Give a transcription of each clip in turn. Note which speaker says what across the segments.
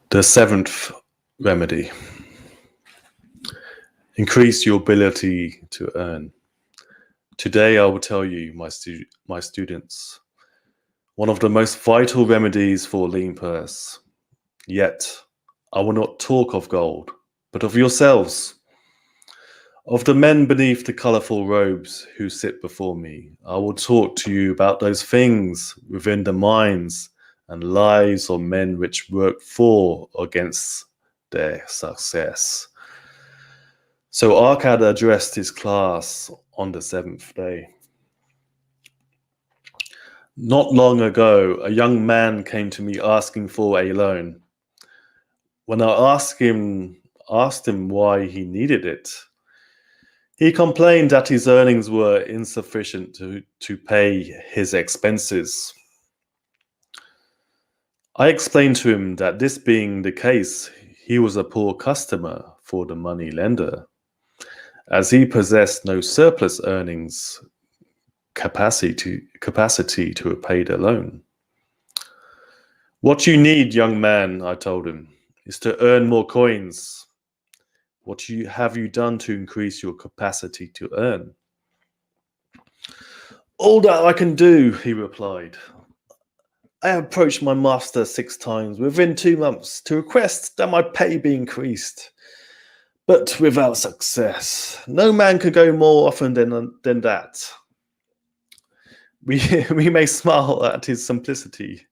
Speaker 1: The seventh remedy. Increase your ability to earn. Today I will tell you, my students, one of the most vital remedies for a lean purse. Yet, I will not talk of gold, but of yourselves. Of the men beneath the colourful robes who sit before me, I will talk to you about those things within the minds and lives of men which work for or against their success. So Arkad addressed his class on the seventh day. Not long ago, a young man came to me asking for a loan. When I asked him why he needed it, he complained that his earnings were insufficient to pay his expenses. I explained to him that this being the case, he was a poor customer for the money lender, as he possessed no surplus earnings capacity to repay the loan. What you need, young man, I told him, is to earn more coins. What have you done to increase your capacity to earn? All that I can do, he replied. I approached my master 6 times within 2 months to request that my pay be increased, but without success. No man could go more often than that. We may smile at his simplicity,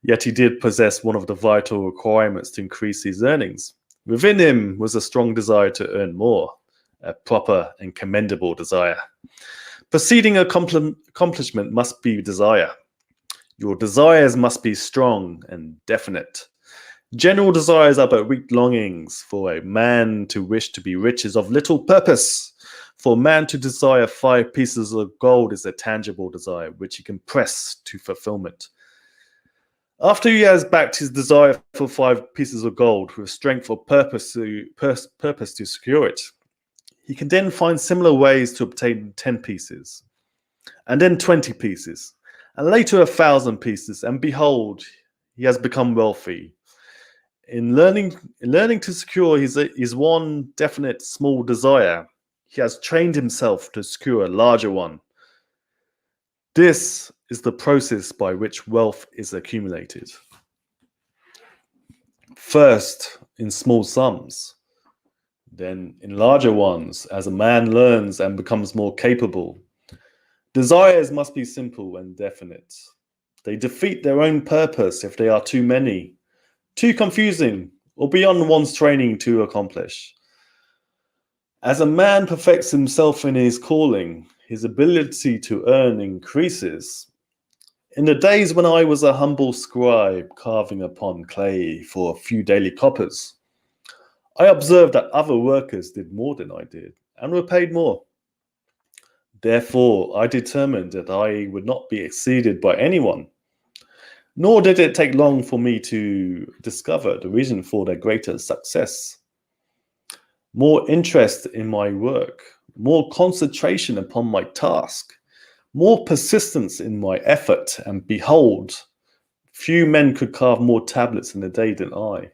Speaker 1: yet he did possess one of the vital requirements to increase his earnings. Within him was a strong desire to earn more, a proper and commendable desire. Preceding accomplishment must be desire. Your desires must be strong and definite. General desires are but weak longings. For a man to wish to be rich is of little purpose. For a man to desire 5 pieces of gold is a tangible desire, which he can press to fulfillment. After he has backed his desire for 5 pieces of gold with strength or purpose to secure it, he can then find similar ways to obtain 10 pieces, and then 20 pieces, and later 1,000 pieces, and behold, he has become wealthy. In learning to secure his one definite small desire, he has trained himself to secure a larger one. This is the process by which wealth is accumulated. First, in small sums, then in larger ones, as a man learns and becomes more capable. Desires must be simple and definite. They defeat their own purpose if they are too many, too confusing, or beyond one's training to accomplish. As a man perfects himself in his calling, his ability to earn increases. In the days when I was a humble scribe carving upon clay for a few daily coppers, I observed that other workers did more than I did and were paid more. Therefore, I determined that I would not be exceeded by anyone, nor did it take long for me to discover the reason for their greater success. More interest in my work, more concentration upon my task, more persistence in my effort, and behold, few men could carve more tablets in a day than I.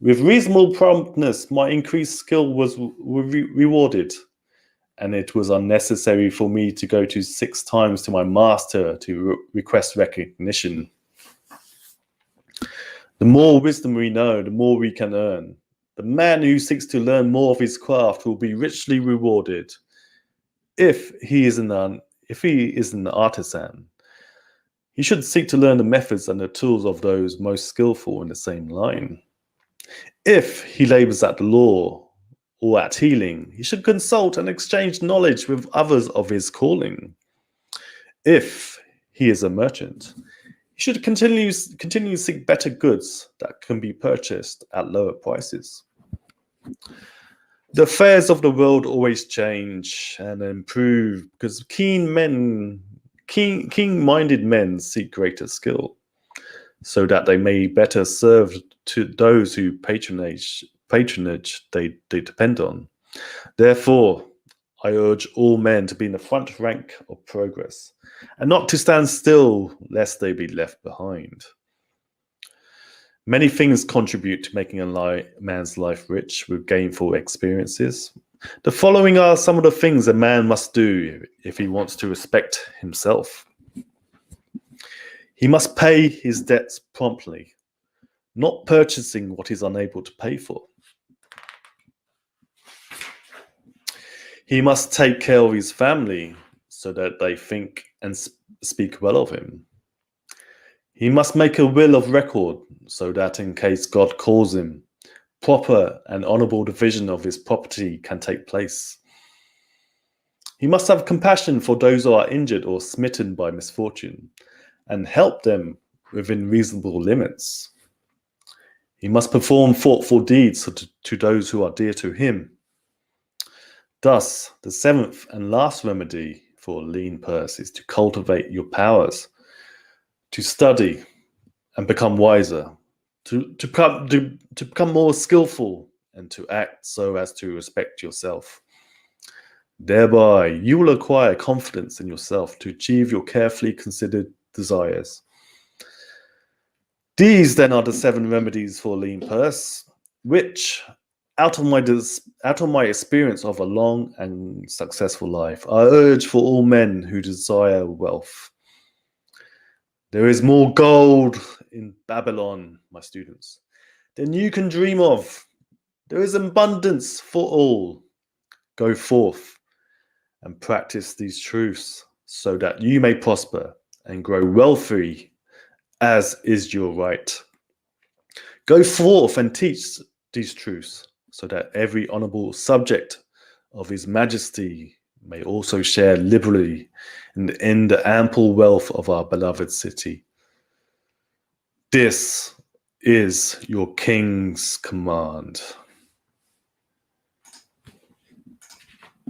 Speaker 1: With reasonable promptness, my increased skill was rewarded, and it was unnecessary for me to go to 6 times to my master to request recognition. The more wisdom we know, the more we can earn. The man who seeks to learn more of his craft will be richly rewarded. If he is an artisan, he should seek to learn the methods and the tools of those most skillful in the same line. If he labors at the law or at healing, he should consult and exchange knowledge with others of his calling. If he is a merchant, he should continue to seek better goods that can be purchased at lower prices. The affairs of the world always change and improve because keen-minded men seek greater skill, so that they may better serve to those who patronage they depend on. Therefore, I urge all men to be in the front rank of progress, and not to stand still lest they be left behind. Many things contribute to making a man's life rich with gainful experiences. The following are some of the things a man must do if he wants to respect himself. He must pay his debts promptly, not purchasing what he's unable to pay for. He must take care of his family so that they think and speak well of him. He must make a will of record so that in case God calls him, proper and honourable division of his property can take place. He must have compassion for those who are injured or smitten by misfortune, and help them within reasonable limits. He must perform thoughtful deeds to those who are dear to him. Thus, the seventh and last remedy for a lean purse is to cultivate your powers, to study and become wiser, to become more skillful, and to act so as to respect yourself. Thereby, you will acquire confidence in yourself to achieve your carefully considered desires. These then are the 7 remedies for a lean purse, which, out of my experience of a long and successful life, I urge for all men who desire wealth. There is more gold in Babylon, my students, than you can dream of. There is abundance for all. Go forth and practice these truths so that you may prosper and grow wealthy, as is your right. Go forth and teach these truths so that every honourable subject of His Majesty may also share liberally in the ample wealth of our beloved city. This is your King's command.